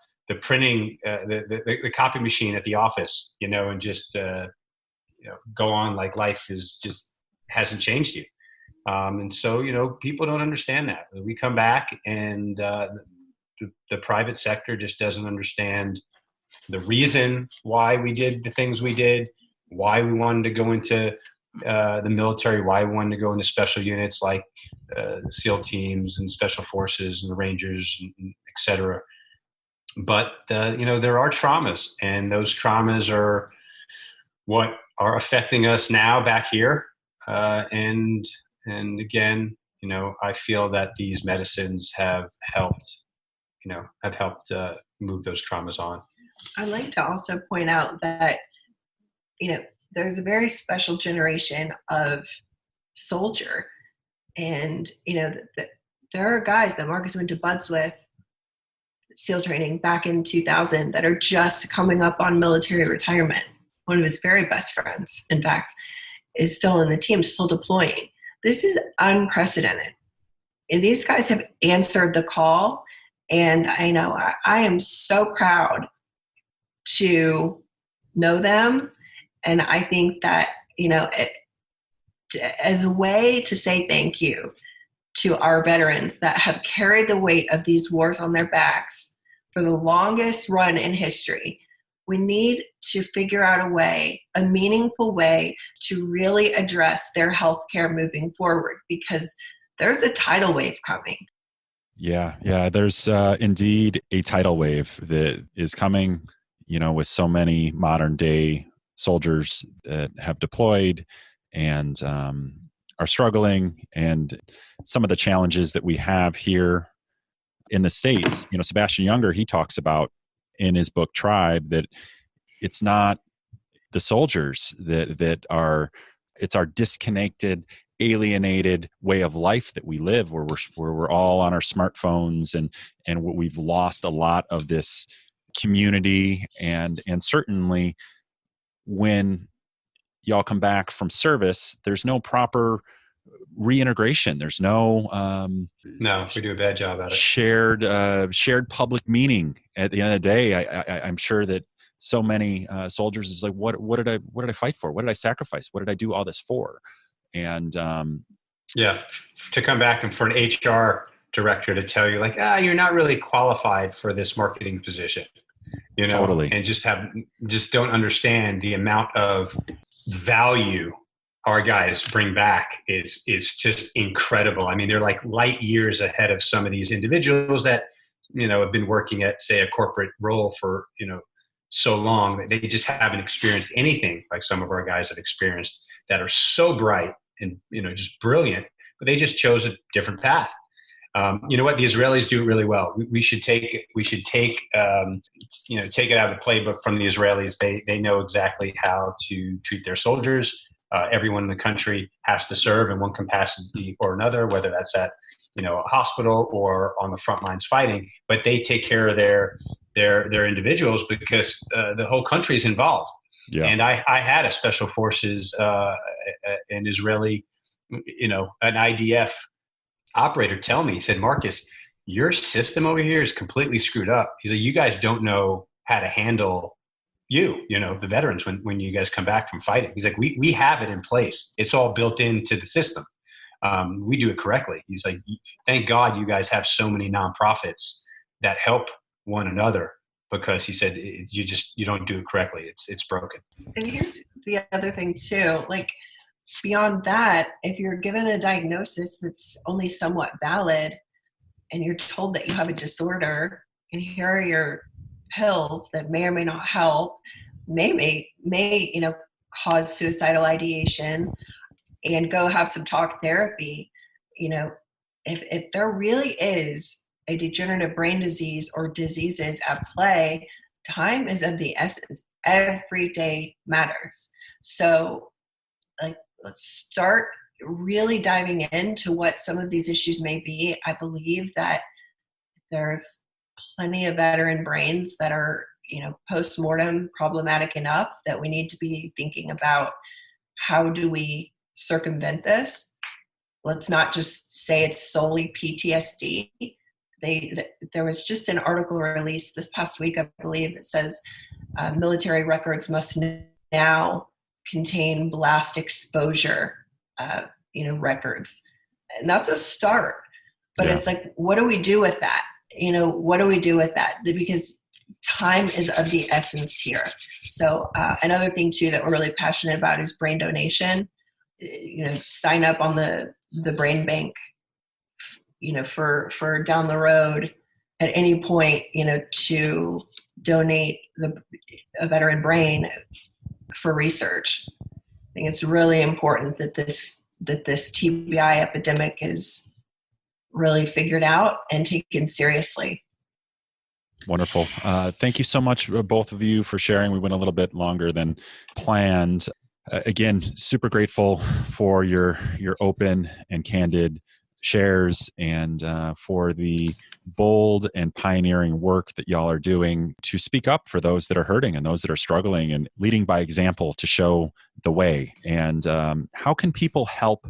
printing, the copy machine at the office, and just, go on like life is just hasn't changed you. And so, people don't understand that. We come back and the private sector just doesn't understand the reason why we did the things we did, why we wanted to go into the military, why we wanted to go into special units like the SEAL teams and special forces and the Rangers, and et cetera. But, there are traumas, and those traumas are what are affecting us now back here. And again, I feel that these medicines have helped move those traumas on. I'd like to also point out that, there's a very special generation of soldier. And, there are guys that Marcus went to buds with SEAL training back in 2000 that are just coming up on military retirement. One of his very best friends, in fact, is still in the team, still deploying. This is unprecedented. And these guys have answered the call. And I know I am so proud to know them. And I think that, as a way to say thank you to our veterans that have carried the weight of these wars on their backs for the longest run in history, we need to figure out a meaningful way to really address their health care moving forward, because there's a tidal wave coming. Yeah. There's indeed a tidal wave that is coming, with so many modern day soldiers that have deployed and are struggling, and some of the challenges that we have here in the States. Sebastian Junger, he talks about in his book Tribe that it's not the soldiers that are, it's our disconnected, alienated way of life that we live, where we're all on our smartphones, and we've lost a lot of this community, and certainly when y'all come back from service, there's no proper reintegration. There's no we do a bad job at it. Shared public meaning. At the end of the day, I'm sure that so many soldiers is like, what did I fight for? What did I sacrifice? What did I do all this for? And to come back and for an HR director to tell you like, you're not really qualified for this marketing position, totally, and just don't understand the amount of value our guys bring back is just incredible. I mean, they're like light years ahead of some of these individuals that, have been working at, say, a corporate role for, so long that they just haven't experienced anything like some of our guys have experienced, that are so bright and, just brilliant, but they just chose a different path. You know what? The Israelis do it really well. We should take it out of the playbook from the Israelis. They know exactly how to treat their soldiers. Everyone in the country has to serve in one capacity or another, whether that's at, a hospital or on the front lines fighting, but they take care of their individuals because the whole country is involved. Yeah. And I had a special forces, an Israeli, an IDF operator tell me, he said, Marcus, your system over here is completely screwed up. He's like, you guys don't know how to handle the veterans when you guys come back from fighting. He's like, we have it in place. It's all built into the system. We do it correctly. He's like, thank God you guys have so many nonprofits that help one another, because he said, you don't do it correctly. It's broken. And here's the other thing too, like beyond that, if you're given a diagnosis that's only somewhat valid and you're told that you have a disorder and here are your pills that may or may not help, may cause suicidal ideation, and go have some talk therapy, if there really is a degenerative brain disease or diseases at play, time is of the essence. Every day matters. So let's start really diving into what some of these issues may be. I believe that there's plenty of veteran brains that are, post-mortem problematic enough that we need to be thinking about how do we circumvent this. Let's not just say it's solely PTSD. There was just an article released this past week, I believe, that says military records must now contain blast exposure, records. And that's a start. But It's like, what do we do with that? What do we do with that? Because time is of the essence here. So another thing too that we're really passionate about is brain donation. Sign up on the brain bank, for down the road at any point, to donate a veteran brain for research. I think it's really important that this TBI epidemic is really figured out and taken seriously. Wonderful. Thank you so much, both of you, for sharing. We went a little bit longer than planned. Again, super grateful for your open and candid shares and for the bold and pioneering work that y'all are doing to speak up for those that are hurting and those that are struggling, and leading by example to show the way. And how can people help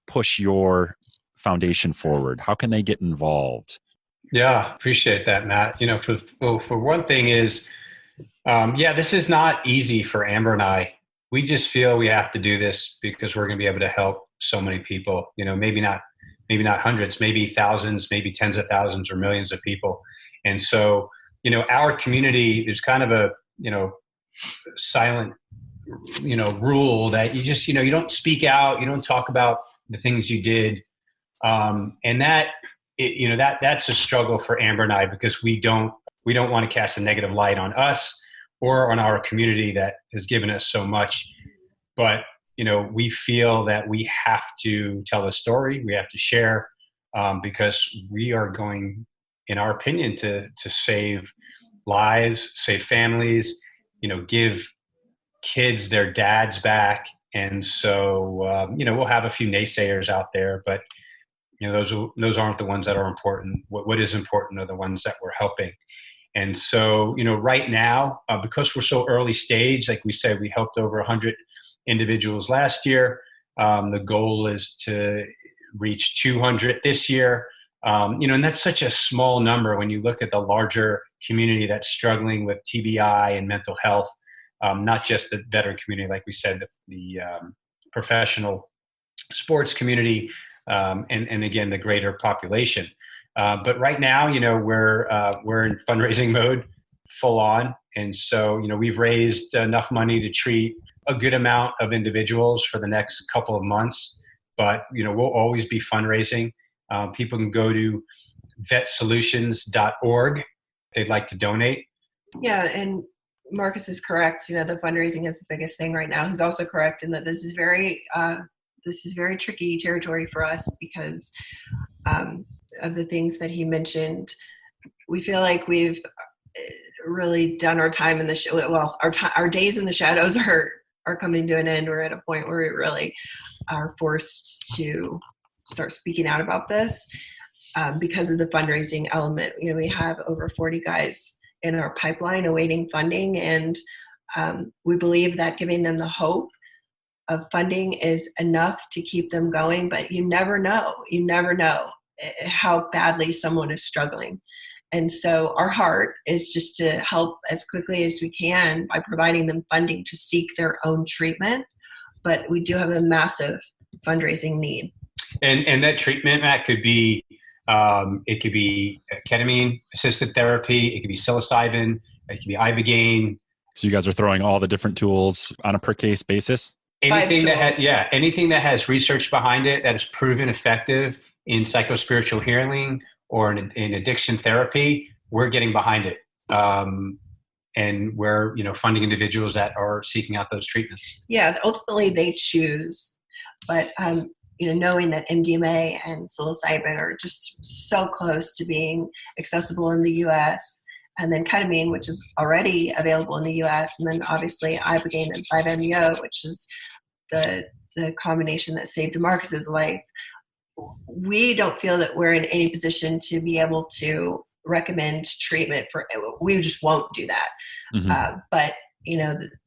push your foundation forward? How can they get involved? Yeah, appreciate that, Matt. For one thing is, this is not easy for Amber and I. We just feel we have to do this because we're going to be able to help so many people. Maybe not hundreds, maybe thousands, maybe tens of thousands or millions of people. And so, our community, there's kind of a, silent, rule that you just, you don't speak out, you don't talk about the things you did. And that's a struggle for Amber and I, because we don't want to cast a negative light on us or on our community that has given us so much. But, we feel that we have to tell the story. We have to share, because we are going, in our opinion, to save lives, save families, give kids their dads back. And so, we'll have a few naysayers out there, but those aren't the ones that are important. What is important are the ones that we're helping. And so, right now, because we're so early stage, like we said, we helped over 100 individuals last year. The goal is to reach 200 this year. And that's such a small number when you look at the larger community that's struggling with TBI and mental health, not just the veteran community, like we said, the professional sports community, and again, the greater population. But right now, we're in fundraising mode, full on. And so, we've raised enough money to treat a good amount of individuals for the next couple of months. But, we'll always be fundraising. People can go to vetsolutions.org if they'd like to donate. Yeah, and Marcus is correct. The fundraising is the biggest thing right now. He's also correct in that this is very tricky territory for us because of the things that he mentioned. We feel like we've really done our time in the our days in the shadows are coming to an end. We're at a point where we really are forced to start speaking out about this because of the fundraising element. We have over 40 guys in our pipeline awaiting funding, and we believe that giving them the hope of funding is enough to keep them going. But you never know how badly someone is struggling. And so our heart is just to help as quickly as we can by providing them funding to seek their own treatment. But we do have a massive fundraising need. And that treatment, Matt, could be it could be ketamine assisted therapy, it could be psilocybin, it could be Ibogaine. So you guys are throwing all the different tools on a per case basis? Anything that has research behind it that is proven effective in psychospiritual healing or in addiction therapy, we're getting behind it. And we're, funding individuals that are seeking out those treatments. Yeah, ultimately they choose. But, knowing that MDMA and psilocybin are just so close to being accessible in the U.S., and then ketamine, which is already available in the U.S., and then obviously Ibogaine and 5-MeO, which is the combination that saved Marcus's life. We don't feel that we're in any position to be able to recommend treatment we just won't do that. Mm-hmm. But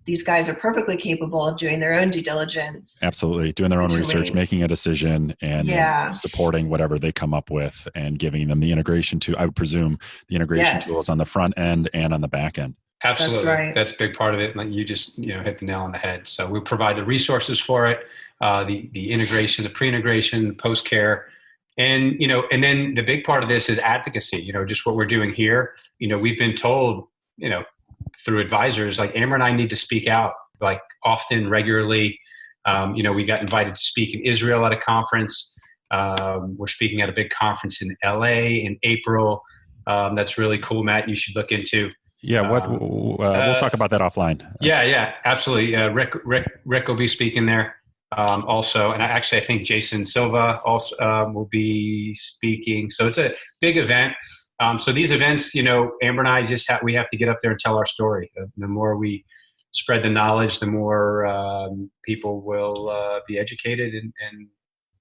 these guys are perfectly capable of doing their own due diligence. Absolutely. Doing their own research, making a decision, and supporting whatever they come up with, and giving them the integration I would presume the integration tools on the front end and on the back end. Absolutely. That's right. That's a big part of it. Like you just, hit the nail on the head. So we'll provide the resources for it, the integration, the pre-integration, post-care. And, and then the big part of this is advocacy, just what we're doing here. We've been told, through advisors, like Amber and I need to speak out, like often, regularly. We got invited to speak in Israel at a conference. We're speaking at a big conference in LA in April. That's really cool, Matt. You should look into. Yeah, we'll talk about that offline. Yeah, absolutely. Rick will be speaking there also, and I think Jason Silva also will be speaking. So it's a big event. So these events, Amber and I we have to get up there and tell our story. The more we spread the knowledge, the more people will be educated and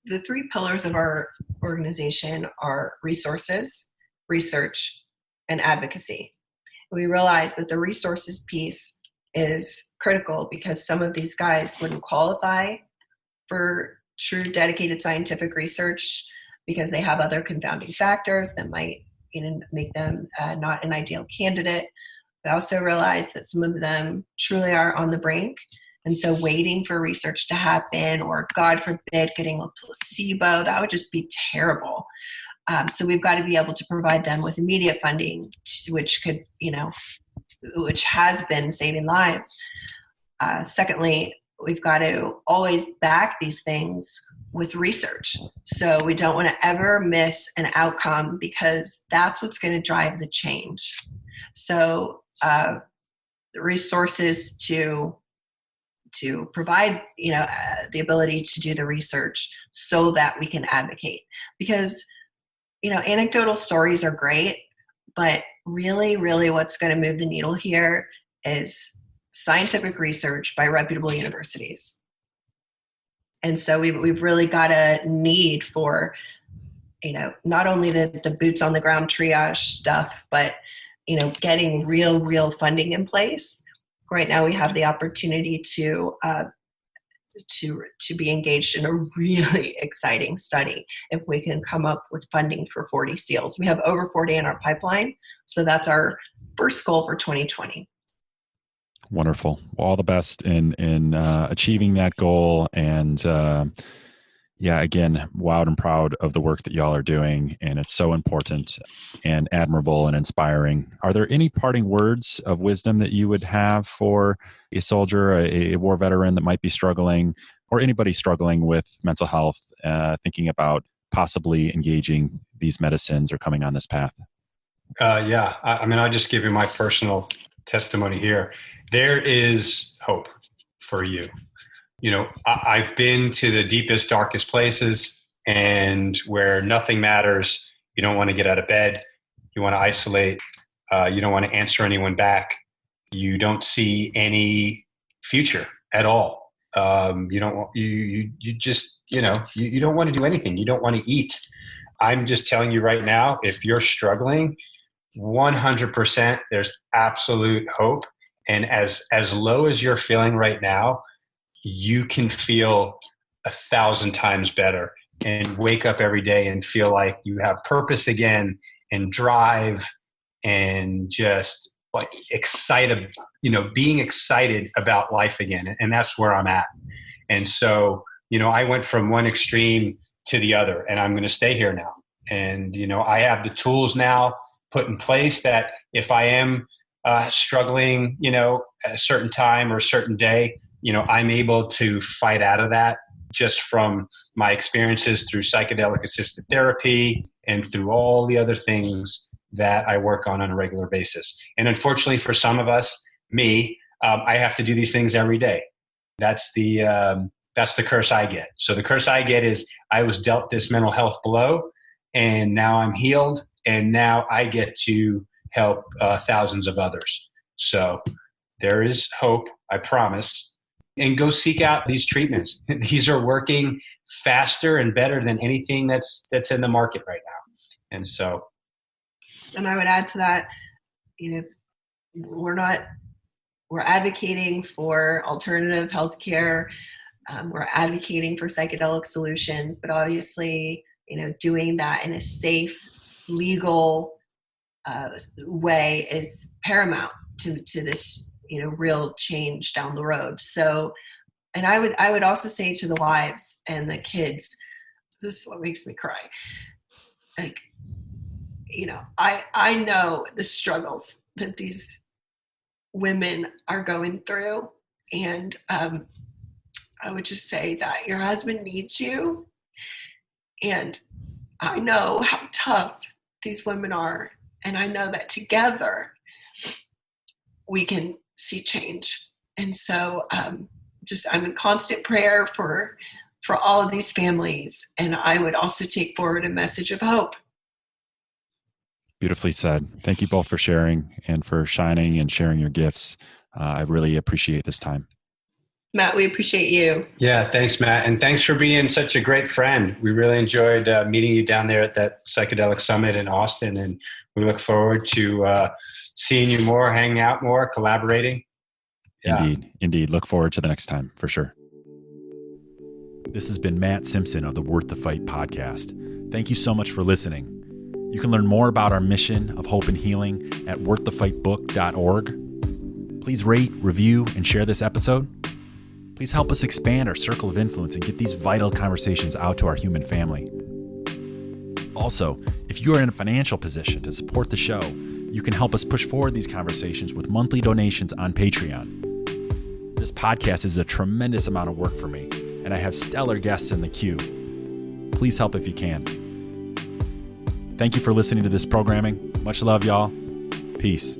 the three pillars of our organization are resources, research, and advocacy. We realize that the resources piece is critical because some of these guys wouldn't qualify for true dedicated scientific research because they have other confounding factors that might make them not an ideal candidate. We also realize that some of them truly are on the brink. And so waiting for research to happen, or God forbid, getting a placebo, that would just be terrible. So we've got to be able to provide them with immediate funding, which could, which has been saving lives. Secondly, we've got to always back these things with research. So we don't want to ever miss an outcome because that's what's going to drive the change. So the resources to provide, the ability to do the research so that we can advocate. Because, anecdotal stories are great, but really, really what's going to move the needle here is scientific research by reputable universities. And so we've really got a need for, not only the boots on the ground triage stuff, but, getting real funding in place. Right now we have the opportunity to be engaged in a really exciting study if we can come up with funding for 40 seals. We have over 40 in our pipeline, so that's our first goal for 2020. Wonderful. Well, all the best in achieving that goal. And again, wowed and proud of the work that y'all are doing. And it's so important and admirable and inspiring. Are there any parting words of wisdom that you would have for a soldier, a war veteran that might be struggling, or anybody struggling with mental health, thinking about possibly engaging these medicines or coming on this path? I'll just give you my personal testimony here. There is hope for you. I've been to the deepest, darkest places, and where nothing matters. You don't want to get out of bed. You want to isolate. You don't want to answer anyone back. You don't see any future at all. You don't want to do anything. You don't want to eat. I'm just telling you right now, if you're struggling, 100%, there's absolute hope. And as low as you're feeling right now, you can feel 1,000 times better and wake up every day and feel like you have purpose again and drive and just like excited, being excited about life again. And that's where I'm at. And so, I went from one extreme to the other, and I'm going to stay here now. And, I have the tools now put in place that if I am struggling, at a certain time or a certain day, I'm able to fight out of that just from my experiences through psychedelic assisted therapy and through all the other things that I work on a regular basis. And unfortunately for some of us, me, I have to do these things every day. That's the curse I get. So the curse I get is I was dealt this mental health blow, and now I'm healed, and now I get to help thousands of others. So there is hope, I promise. And go seek out these treatments. These are working faster and better than anything that's in the market right now. And so, and I would add to that, we're advocating for alternative healthcare. We're advocating for psychedelic solutions, but obviously, doing that in a safe, legal way is paramount to this, real change down the road. So, and I would also say to the wives and the kids, this is what makes me cry. Like, I know the struggles that these women are going through. And I would just say that your husband needs you. And I know how tough these women are. And I know that together we can see change. And so I'm in constant prayer for all of these families. And I would also take forward a message of hope. Beautifully said. Thank you both for sharing and for shining and sharing your gifts. I really appreciate this time. Matt, we appreciate you. Yeah, thanks, Matt. And thanks for being such a great friend. We really enjoyed meeting you down there at that Psychedelic Summit in Austin. And we look forward to seeing you more, hanging out more, collaborating. Yeah. Indeed. Look forward to the next time, for sure. This has been Matt Simpson of the Worth the Fight podcast. Thank you so much for listening. You can learn more about our mission of hope and healing at worththefightbook.org. Please rate, review, and share this episode. Please help us expand our circle of influence and get these vital conversations out to our human family. Also, if you are in a financial position to support the show, you can help us push forward these conversations with monthly donations on Patreon. This podcast is a tremendous amount of work for me, and I have stellar guests in the queue. Please help if you can. Thank you for listening to this programming. Much love, y'all. Peace.